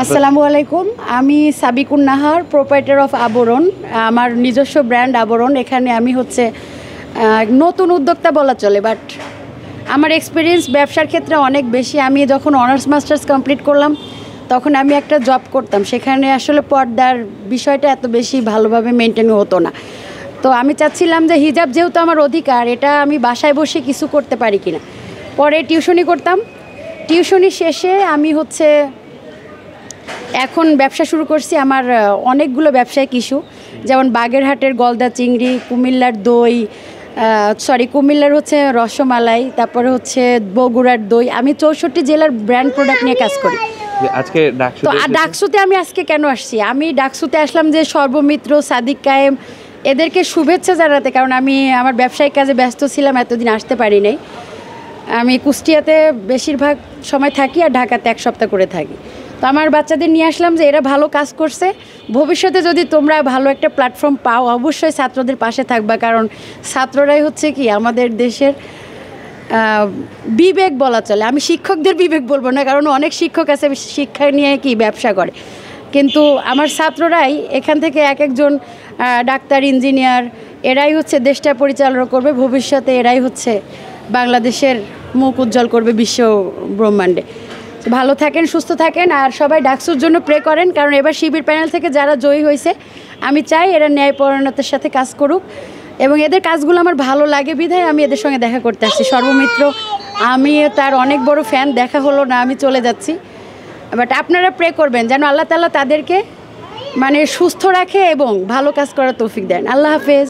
আসসালামু আলাইকুম। আমি সাবিকুন নাহার, প্রোপাইটার অফ আবরণ। আমার নিজস্ব ব্র্যান্ড আবরণ। এখানে আমি হচ্ছে নতুন উদ্যোক্তা বলা চলে, বাট আমার এক্সপিরিয়েন্স ব্যবসার ক্ষেত্রে অনেক বেশি। আমি যখন অনার্স মাস্টার্স কমপ্লিট করলাম তখন আমি একটা জব করতাম, সেখানে আসলে পর্দার বিষয়টা এত বেশি ভালোভাবে মেনটেন হতো না। তো আমি চাচ্ছিলাম যে হিজাব যেহেতু আমার অধিকার, এটা আমি বাসায় বসে কিছু করতে পারি কিনা। পরে টিউশনি করতাম, টিউশনি শেষে আমি এখন ব্যবসা শুরু করছি। আমার অনেকগুলো ব্যবসায়িক ইস্যু, যেমন বাগেরহাটের গলদা চিংড়ি, কুমিল্লার দই, কুমিল্লার হচ্ছে রসমালাই, তারপরে হচ্ছে বগুড়ার দই। আমি 64 জেলার ব্র্যান্ড প্রোডাক্ট নিয়ে কাজ করি। আজকে তো ডাকসুতে আমি আজকে কেন আসছি, আমি ডাকসুতে আসলাম যে সর্বমিত্র, সাদিক কায়েম এদেরকে শুভেচ্ছা জানাতে, কারণ আমি আমার ব্যবসায়িক কাজে ব্যস্ত ছিলাম, এতদিন আসতে পারি নাই। আমি কুষ্টিয়াতে বেশিরভাগ সময় থাকি আর ঢাকাতে এক সপ্তাহ করে থাকি। তো আমার বাচ্চাদের নিয়ে আসলাম যে এরা ভালো কাজ করছে, ভবিষ্যতে যদি তোমরা ভালো একটা প্ল্যাটফর্ম পাও অবশ্যই ছাত্রদের পাশে থাকবা, কারণ ছাত্ররাই হচ্ছে কি আমাদের দেশের বিবেক বলা চলে। আমি শিক্ষকদের বিবেক বলবো না, কারণ অনেক শিক্ষক আছে শিক্ষা নিয়ে কি ব্যবসা করে, কিন্তু আমার ছাত্ররাই এখান থেকে এক একজন ডাক্তার, ইঞ্জিনিয়ার, এরাই হচ্ছে দেশটা পরিচালনা করবে। ভবিষ্যতে এরাই হচ্ছে বাংলাদেশের মুখ উজ্জ্বল করবে বিশ্ব ব্রহ্মাণ্ডে। ভালো থাকেন, সুস্থ থাকেন, আর সবাই ডাকসুর জন্য প্রে করেন, কারণ এবার শিবির প্যানেল থেকে যারা জয়ী হয়েছে আমি চাই এরা ন্যায়পরায়ণতার সাথে কাজ করুক, এবং এদের কাজগুলো আমার ভালো লাগে বিধায় আমি এদের সঙ্গে দেখা করতে আসছি। সর্বমিত্র আমি তার অনেক বড় ফ্যান, দেখা হলো না, আমি চলে যাচ্ছি। বাট আপনারা প্রে করবেন যেন আল্লাহ তাআলা তাদেরকে সুস্থ রাখে এবং ভালো কাজ করার তৌফিক দেন। আল্লাহ হাফেজ।